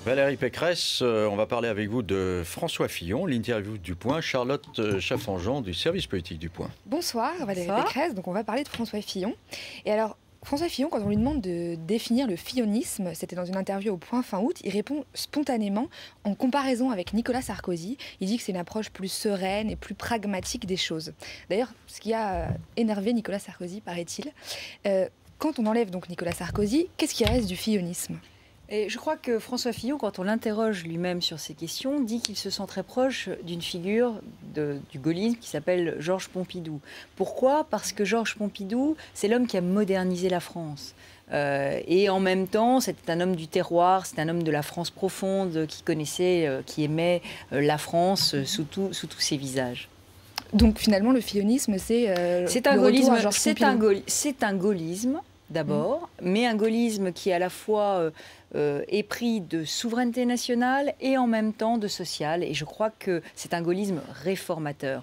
Valérie Pécresse, on va parler avec vous de François Fillon, l'interview du Point, Charlotte Chaffanjean du service politique du Point. Bonsoir Valérie Bonsoir. Pécresse, donc on va parler de François Fillon. Et alors, François Fillon, quand on lui demande de définir le fillonisme, c'était dans une interview au Point fin août, il répond spontanément en comparaison avec Nicolas Sarkozy. Il dit que c'est une approche plus sereine et plus pragmatique des choses. D'ailleurs, ce qui a énervé Nicolas Sarkozy, paraît-il. Quand on enlève donc Nicolas Sarkozy, qu'est-ce qui reste du fillonisme ? Et je crois que François Fillon, quand on l'interroge lui-même sur ces questions, dit qu'il se sent très proche d'une figure du gaullisme qui s'appelle Georges Pompidou. Pourquoi ? Parce que Georges Pompidou, c'est l'homme qui a modernisé la France. Et en même temps, c'était un homme du terroir, c'était un homme de la France profonde, qui connaissait, qui aimait la France sous tous ses visages. Donc finalement, le fillonisme, c'est un gaullisme. C'est un gaullisme. D'abord, mais un gaullisme qui à la fois est pris de souveraineté nationale et en même temps de social. Et je crois que c'est un gaullisme réformateur.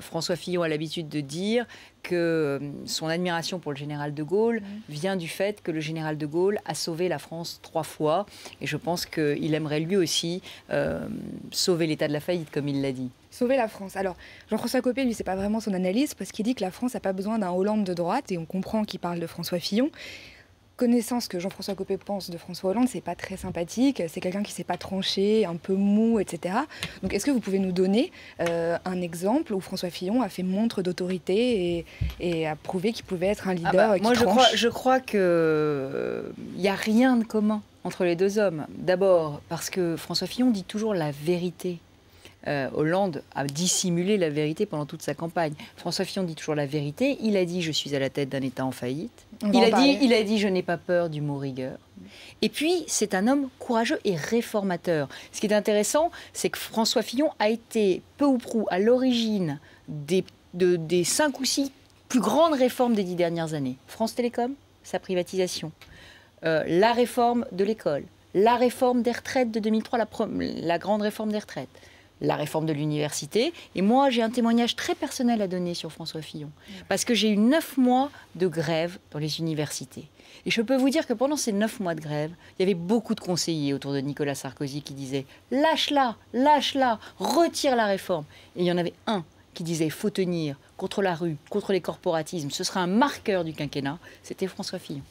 François Fillon a l'habitude de dire que son admiration pour le général de Gaulle vient du fait que le général de Gaulle a sauvé la France 3 fois. Et je pense qu'il aimerait lui aussi sauver l'état de la faillite, comme il l'a dit. Sauver la France. Alors, Jean-François Copé, lui, c'est pas vraiment son analyse, parce qu'il dit que la France n'a pas besoin d'un Hollande de droite, et on comprend qu'il parle de François Fillon. Connaissant ce que Jean-François Copé pense de François Hollande, c'est pas très sympathique, c'est quelqu'un qui sait pas trancher, un peu mou, etc. Donc, est-ce que vous pouvez nous donner un exemple où François Fillon a fait montre d'autorité et a prouvé qu'il pouvait être un leader qui tranche ? Je crois qu'il n'y a rien de commun entre les deux hommes. D'abord, parce que François Fillon dit toujours la vérité. Hollande a dissimulé la vérité pendant toute sa campagne. François Fillon dit toujours la vérité. Il a dit « je suis à la tête d'un État en faillite ». Il a dit « je n'ai pas peur du mot rigueur ». Et puis, c'est un homme courageux et réformateur. Ce qui est intéressant, c'est que François Fillon a été peu ou prou à l'origine des 5 ou 6 plus grandes réformes des 10 dernières années. France Télécom, sa privatisation, la réforme de l'école, la réforme des retraites de 2003, la grande réforme des retraites, la réforme de l'université. Et moi, j'ai un témoignage très personnel à donner sur François Fillon. Parce que j'ai eu 9 mois de grève dans les universités. Et je peux vous dire que pendant ces 9 mois de grève, il y avait beaucoup de conseillers autour de Nicolas Sarkozy qui disaient « lâche-la, lâche-la, retire la réforme ». Et il y en avait un qui disait « il faut tenir contre la rue, contre les corporatismes, ce sera un marqueur du quinquennat ». C'était François Fillon.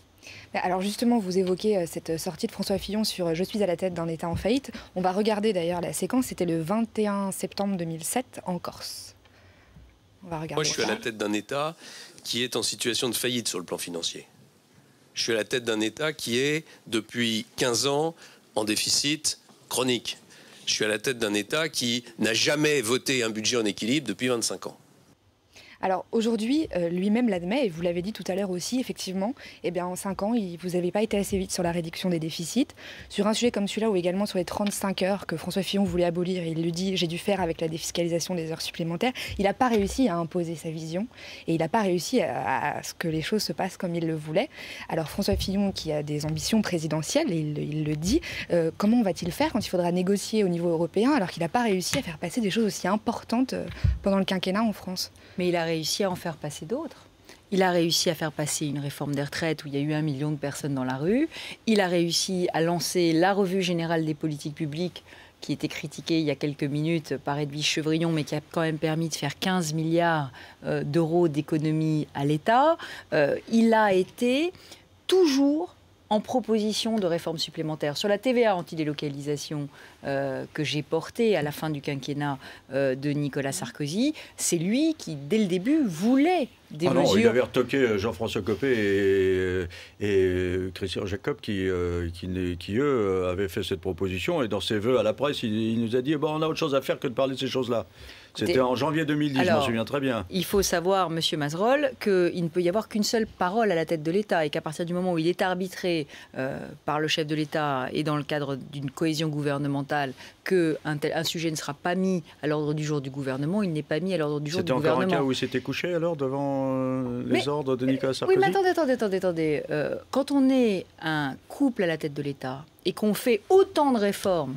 Alors justement, vous évoquez cette sortie de François Fillon sur « Je suis à la tête d'un État en faillite ». On va regarder d'ailleurs la séquence, c'était le 21 septembre 2007 en Corse. On va regarder. Moi, je suis à la tête d'un État qui est en situation de faillite sur le plan financier. Je suis à la tête d'un État qui est, depuis 15 ans, en déficit chronique. Je suis à la tête d'un État qui n'a jamais voté un budget en équilibre depuis 25 ans. Alors aujourd'hui, lui-même l'admet, et vous l'avez dit tout à l'heure aussi, effectivement, eh bien, en 5 ans, vous n'avez pas été assez vite sur la réduction des déficits. Sur un sujet comme celui-là, ou également sur les 35 heures que François Fillon voulait abolir, il le dit, j'ai dû faire avec la défiscalisation des heures supplémentaires, il n'a pas réussi à imposer sa vision, et il n'a pas réussi à ce que les choses se passent comme il le voulait. Alors François Fillon, qui a des ambitions présidentielles, et il le dit, comment va-t-il faire quand il faudra négocier au niveau européen, alors qu'il n'a pas réussi à faire passer des choses aussi importantes pendant le quinquennat en France ? Mais il a réussi à en faire passer d'autres. Il a réussi à faire passer une réforme des retraites où il y a eu 1 million de personnes dans la rue. Il a réussi à lancer la revue générale des politiques publiques qui était critiquée il y a quelques minutes par Edwige Chevrillon, mais qui a quand même permis de faire 15 milliards d'euros d'économies à l'État. Il a été toujours en proposition de réformes supplémentaires. Sur la TVA anti-délocalisation que j'ai portée à la fin du quinquennat de Nicolas Sarkozy, c'est lui qui, dès le début, voulait des mesures... Il avait retoqué Jean-François Copé et Christian Jacob qui eux, avaient fait cette proposition. Et dans ses vœux à la presse, il nous a dit bon, on a autre chose à faire que de parler de ces choses-là. C'était en janvier 2010, alors, je m'en souviens très bien. Il faut savoir, Monsieur Mazerolle, qu'il ne peut y avoir qu'une seule parole à la tête de l'État et qu'à partir du moment où il est arbitré par le chef de l'État et dans le cadre d'une cohésion gouvernementale qu'un sujet ne sera pas mis à l'ordre du jour du gouvernement, il n'est pas mis à l'ordre du jour du gouvernement. C'était encore un cas où il s'était couché alors devant les ordres de Nicolas Sarkozy? Oui, mais attendez. Quand on est un couple à la tête de l'État et qu'on fait autant de réformes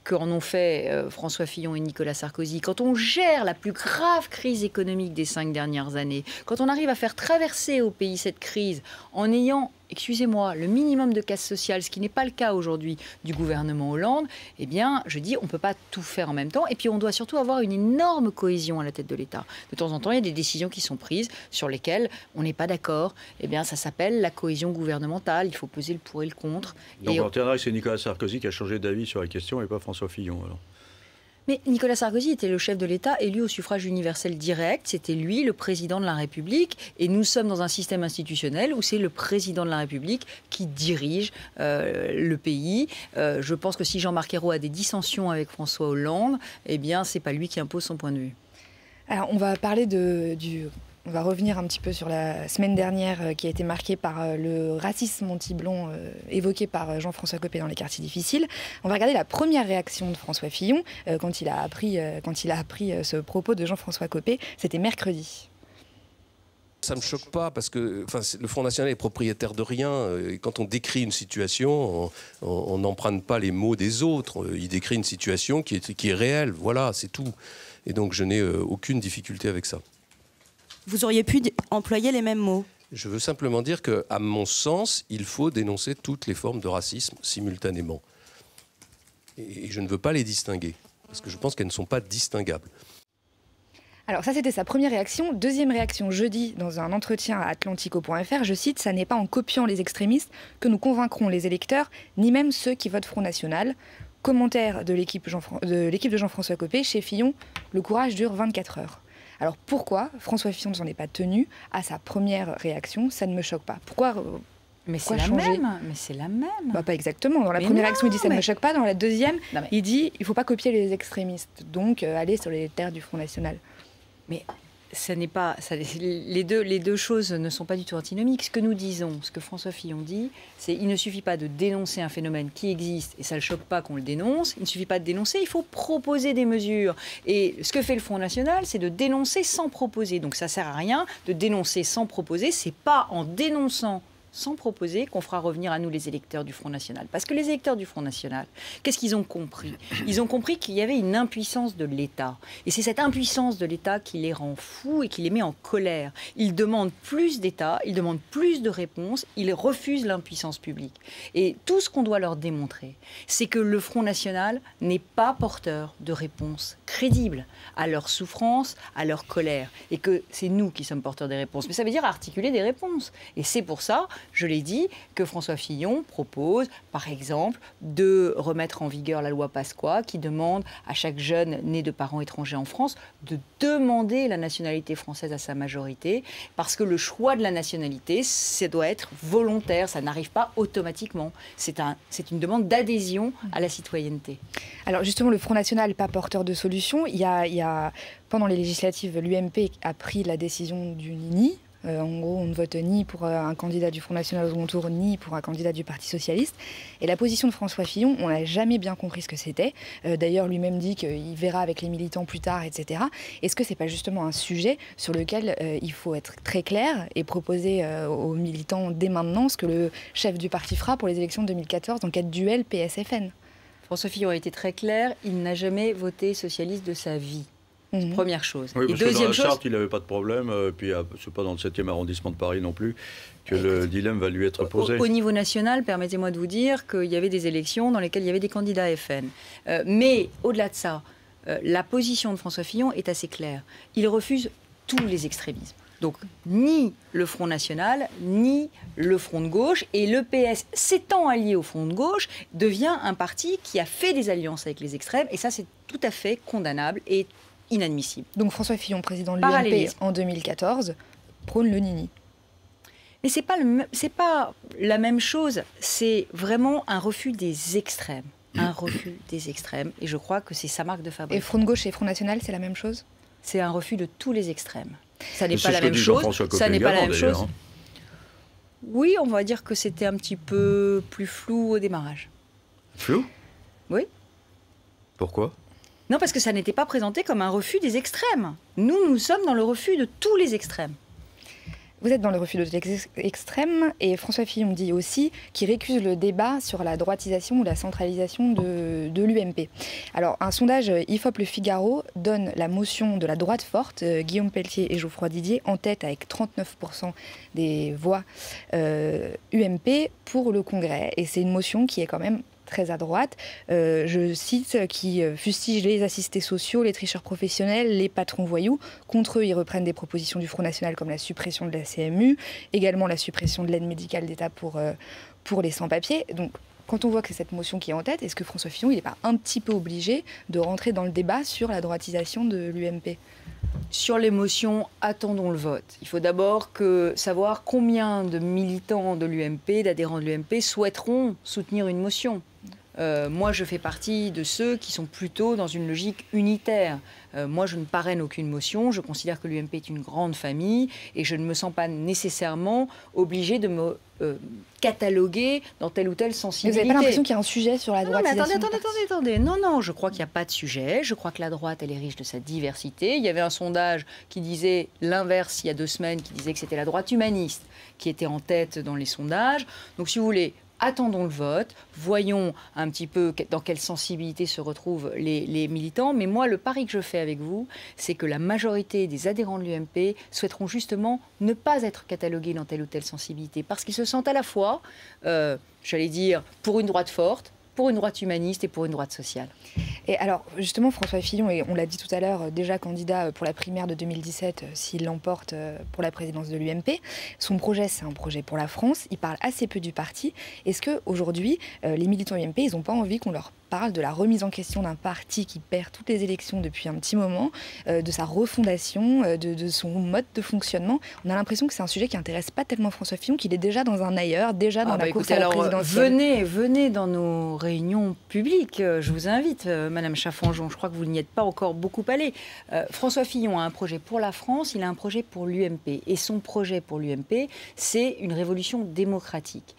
qu'en ont fait François Fillon et Nicolas Sarkozy, quand on gère la plus grave crise économique des 5 dernières années, quand on arrive à faire traverser au pays cette crise en ayant excusez-moi, le minimum de casse sociale, ce qui n'est pas le cas aujourd'hui du gouvernement Hollande, eh bien, je dis, on ne peut pas tout faire en même temps. Et puis, on doit surtout avoir une énorme cohésion à la tête de l'État. De temps en temps, il y a des décisions qui sont prises sur lesquelles on n'est pas d'accord. Eh bien, ça s'appelle la cohésion gouvernementale. Il faut peser le pour et le contre. Donc, on retiendra que c'est Nicolas Sarkozy qui a changé d'avis sur la question et pas François Fillon, alors. Mais Nicolas Sarkozy était le chef de l'État élu au suffrage universel direct. C'était lui le président de la République. Et nous sommes dans un système institutionnel où c'est le président de la République qui dirige le pays. Je pense que si Jean-Marc Ayrault a des dissensions avec François Hollande, eh bien, c'est pas lui qui impose son point de vue. Alors, on va parler on va revenir un petit peu sur la semaine dernière qui a été marquée par le racisme anti-blanc évoqué par Jean-François Copé dans les quartiers difficiles. On va regarder la première réaction de François Fillon quand il a appris ce propos de Jean-François Copé. C'était mercredi. Ça ne me choque pas parce que le Front National est propriétaire de rien. Et quand on décrit une situation, on n'emprunte pas les mots des autres. Il décrit une situation qui est réelle. Voilà, c'est tout. Et donc je n'ai aucune difficulté avec ça. Vous auriez pu employer les mêmes mots. Je veux simplement dire qu'à mon sens, il faut dénoncer toutes les formes de racisme simultanément. Et je ne veux pas les distinguer, parce que je pense qu'elles ne sont pas distinguables. Alors ça, c'était sa première réaction. Deuxième réaction, jeudi, dans un entretien à Atlantico.fr, je cite, « Ça n'est pas en copiant les extrémistes que nous convaincrons les électeurs, ni même ceux qui votent Front National. » Commentaire de l'équipe de Jean-François Copé, chez Fillon, le courage dure 24 heures. Alors pourquoi François Fillon ne s'en est pas tenu à sa première réaction? Ça ne me choque pas. Pourquoi Mais c'est la même. Mais c'est la même. Bah, pas exactement. Dans la première réaction, il dit ça ne me choque pas. Dans la deuxième, il dit il ne faut pas copier les extrémistes. Donc aller sur les terres du Front National. Mais ça n'est pas, les deux choses ne sont pas du tout antinomiques. Ce que nous disons, ce que François Fillon dit, c'est qu'il ne suffit pas de dénoncer un phénomène qui existe, et ça ne le choque pas qu'on le dénonce, il ne suffit pas de dénoncer, il faut proposer des mesures. Et ce que fait le Front National, c'est de dénoncer sans proposer. Donc ça ne sert à rien de dénoncer sans proposer, c'est pas en dénonçant sans proposer qu'on fera revenir à nous les électeurs du Front National. Parce que les électeurs du Front National, qu'est-ce qu'ils ont compris? Ils ont compris qu'il y avait une impuissance de l'État. Et c'est cette impuissance de l'État qui les rend fous et qui les met en colère. Ils demandent plus d'État, ils demandent plus de réponses, ils refusent l'impuissance publique. Et tout ce qu'on doit leur démontrer, c'est que le Front National n'est pas porteur de réponses crédibles à leur souffrance, à leur colère. Et que c'est nous qui sommes porteurs des réponses. Mais ça veut dire articuler des réponses. Et c'est pour ça, je l'ai dit, que François Fillon propose, par exemple, de remettre en vigueur la loi Pasqua qui demande à chaque jeune né de parents étrangers en France de demander la nationalité française à sa majorité, parce que le choix de la nationalité, ça doit être volontaire, ça n'arrive pas automatiquement. C'est une demande d'adhésion à la citoyenneté. Alors justement, le Front National n'est pas porteur de solutions. Il y a, pendant les législatives, l'UMP a pris la décision du Nini. En gros, on ne vote ni pour un candidat du Front National au second tour, ni pour un candidat du Parti Socialiste. Et la position de François Fillon, on n'a jamais bien compris ce que c'était. D'ailleurs, lui-même dit qu'il verra avec les militants plus tard, etc. Est-ce que ce n'est pas justement un sujet sur lequel il faut être très clair et proposer aux militants dès maintenant ce que le chef du parti fera pour les élections de 2014 dans le cadre du duel PS-FN? François Fillon a été très clair, il n'a jamais voté socialiste de sa vie. Première chose. Oui, et parce deuxième que dans la chose, charte, il n'avait pas de problème, puis c'est pas dans le 7e arrondissement de Paris non plus, que le dilemme va lui être posé. Au niveau national, permettez-moi de vous dire qu'il y avait des élections dans lesquelles il y avait des candidats FN. Mais au-delà de ça, la position de François Fillon est assez claire. Il refuse tous les extrémismes. Donc, ni le Front National, ni le Front de gauche. Et le PS, s'étant allié au Front de gauche, devient un parti qui a fait des alliances avec les extrêmes. Et ça, c'est tout à fait condamnable et inadmissible. Donc François Fillon, président de l'UMP en 2014, prône le Nini. Mais c'est pas la même chose. C'est vraiment un refus des extrêmes. Un refus des extrêmes. Et je crois que c'est sa marque de fabrique. Et Front de gauche et Front National, c'est la même chose? C'est un refus de tous les extrêmes. Ça n'est pas la même chose. Ça n'est pas la même chose. Oui, on va dire que c'était un petit peu plus flou au démarrage. Flou? Oui. Pourquoi? Non, parce que ça n'était pas présenté comme un refus des extrêmes. Nous sommes dans le refus de tous les extrêmes. Vous êtes dans le refus de l'extrême et François Fillon dit aussi qu'il récuse le débat sur la droitisation ou la centralisation de l'UMP. Alors, un sondage IFOP Le Figaro donne la motion de la droite forte, Guillaume Pelletier et Geoffroy Didier, en tête avec 39% des voix UMP pour le Congrès. Et c'est une motion qui est quand même très à droite, je cite, qui fustige les assistés sociaux, les tricheurs professionnels, les patrons voyous. Contre eux, ils reprennent des propositions du Front National comme la suppression de la CMU, également la suppression de l'aide médicale d'État pour les sans-papiers. Donc, quand on voit que c'est cette motion qui est en tête, est-ce que François Fillon, il n'est pas un petit peu obligé de rentrer dans le débat sur la droitisation de l'UMP ? Sur l'émotion, attendons le vote. Il faut d'abord savoir combien de militants de l'UMP, d'adhérents de l'UMP souhaiteront soutenir une motion. Moi, je fais partie de ceux qui sont plutôt dans une logique unitaire. Moi, je ne parraine aucune motion. Je considère que l'UMP est une grande famille et je ne me sens pas nécessairement obligée de me cataloguer dans telle ou telle sensibilité. Vous n'avez pas l'impression qu'il y a un sujet sur la droitisation ? Attendez. Non, je crois qu'il n'y a pas de sujet. Je crois que la droite, elle est riche de sa diversité. Il y avait un sondage qui disait l'inverse il y a 2 semaines, qui disait que c'était la droite humaniste qui était en tête dans les sondages. Donc, si vous voulez, attendons le vote, voyons un petit peu dans quelle sensibilité se retrouvent les militants. Mais moi, le pari que je fais avec vous, c'est que la majorité des adhérents de l'UMP souhaiteront justement ne pas être catalogués dans telle ou telle sensibilité, parce qu'ils se sentent à la fois, j'allais dire, pour une droite forte, pour une droite humaniste et pour une droite sociale. Et alors, justement, François Fillon, et on l'a dit tout à l'heure, déjà candidat pour la primaire de 2017, s'il l'emporte pour la présidence de l'UMP, son projet, c'est un projet pour la France. Il parle assez peu du parti. Est-ce qu'aujourd'hui, les militants UMP, ils n'ont pas envie qu'on leur parle de la remise en question d'un parti qui perd toutes les élections depuis un petit moment, de sa refondation, de son mode de fonctionnement? On a l'impression que c'est un sujet qui n'intéresse pas tellement François Fillon, qu'il est déjà dans un ailleurs, déjà dans la course à la présidentielle. Venez dans nos réunions publiques, je vous invite, Madame Chaffanjon, je crois que vous n'y êtes pas encore beaucoup allée. François Fillon a un projet pour la France, il a un projet pour l'UMP. Et son projet pour l'UMP, c'est une révolution démocratique.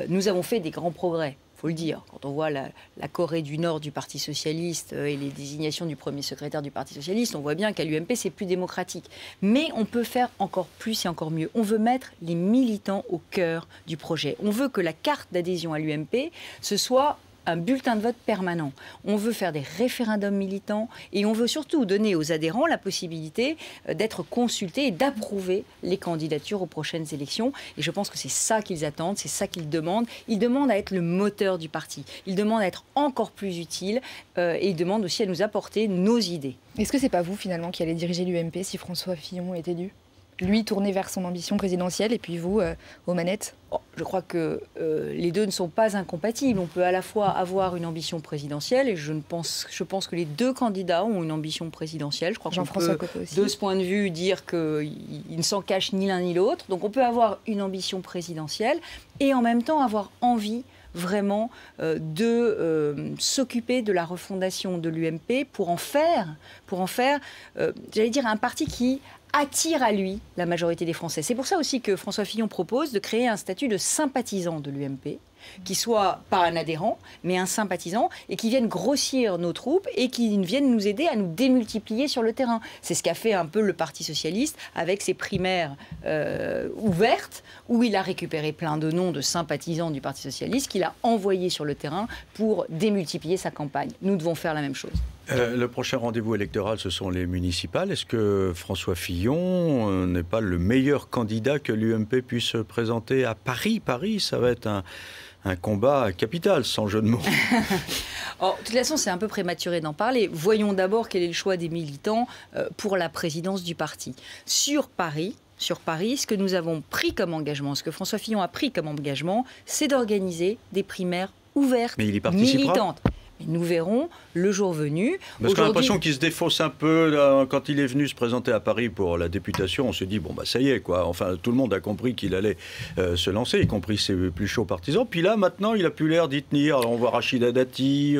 Nous avons fait des grands progrès. Il faut le dire, quand on voit la Corée du Nord du Parti Socialiste et les désignations du premier secrétaire du Parti Socialiste, on voit bien qu'à l'UMP, c'est plus démocratique. Mais on peut faire encore plus et encore mieux. On veut mettre les militants au cœur du projet. On veut que la carte d'adhésion à l'UMP, ce soit un bulletin de vote permanent. On veut faire des référendums militants et on veut surtout donner aux adhérents la possibilité d'être consultés et d'approuver les candidatures aux prochaines élections. Et je pense que c'est ça qu'ils attendent, c'est ça qu'ils demandent. Ils demandent à être le moteur du parti. Ils demandent à être encore plus utiles et ils demandent aussi à nous apporter nos idées. Est-ce que c'est pas vous finalement qui allez diriger l'UMP si François Fillon est élu ? Lui tourner vers son ambition présidentielle et puis vous aux manettes? Je crois que les deux ne sont pas incompatibles. On peut à la fois avoir une ambition présidentielle et je pense que les deux candidats ont une ambition présidentielle. Je crois qu'on peut, de ce point de vue, dire qu'ils ne s'en cachent ni l'un ni l'autre. Donc on peut avoir une ambition présidentielle et en même temps avoir envie vraiment de s'occuper de la refondation de l'UMP pour en faire, j'allais dire, un parti qui attire à lui la majorité des Français. C'est pour ça aussi que François Fillon propose de créer un statut de sympathisant de l'UMP, qui soit pas un adhérent, mais un sympathisant, et qui vienne grossir nos troupes et qui vienne nous aider à nous démultiplier sur le terrain. C'est ce qu'a fait un peu le Parti socialiste avec ses primaires ouvertes, où il a récupéré plein de noms de sympathisants du Parti socialiste qu'il a envoyés sur le terrain pour démultiplier sa campagne. Nous devons faire la même chose. Le prochain rendez-vous électoral, ce sont les municipales. Est-ce que François Fillon n'est pas le meilleur candidat que l'UMP puisse présenter à Paris? Paris, ça va être un combat capital, sans jeu de mots. De toute façon, c'est un peu prématuré d'en parler. Voyons d'abord quel est le choix des militants pour la présidence du parti. Sur Paris, ce que nous avons pris comme engagement, ce que François Fillon a pris comme engagement, c'est d'organiser des primaires ouvertes, mais il y participera. Militantes. Nous verrons le jour venu. Parce qu'on a l'impression qu'il se défausse un peu. Quand il est venu se présenter à Paris pour la députation, on se dit, bon, bah ça y est, quoi. Enfin, tout le monde a compris qu'il allait se lancer, y compris ses plus chauds partisans. Puis là, maintenant, il n'a plus l'air d'y tenir. Alors, on voit Rachida Dati,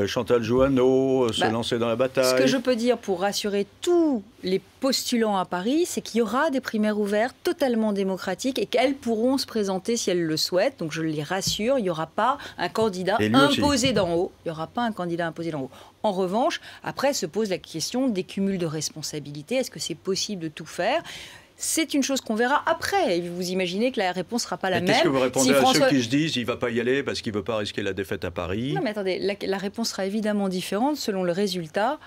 Chantal Jouanneau se lancer dans la bataille. Ce que je peux dire pour rassurer tous les postulants à Paris, c'est qu'il y aura des primaires ouvertes, totalement démocratiques, et qu'elles pourront se présenter si elles le souhaitent. Donc, je les rassure, il n'y aura pas un candidat imposé d'en haut. Il n'y aura pas un candidat imposé d'en haut. En revanche, après se pose la question des cumuls de responsabilités. Est-ce que c'est possible de tout faire ? C'est une chose qu'on verra après. Et vous imaginez que la réponse ne sera pas la même. Qu'est-ce que vous répondez à François... ceux qui se disent qu'il ne va pas y aller parce qu'il ne veut pas risquer la défaite à Paris? Non, mais attendez, la réponse sera évidemment différente selon le résultat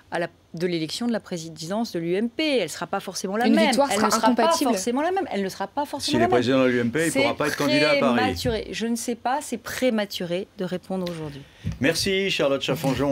de l'élection de la présidence de l'UMP. Elle ne sera pas forcément la Une même. victoire sera incompatible. Elle ne sera pas forcément S'il la est même. président de l'UMP, il ne pourra pas être candidat à Paris. Je ne sais pas, c'est prématuré de répondre aujourd'hui. Merci Charlotte Chaffanjon.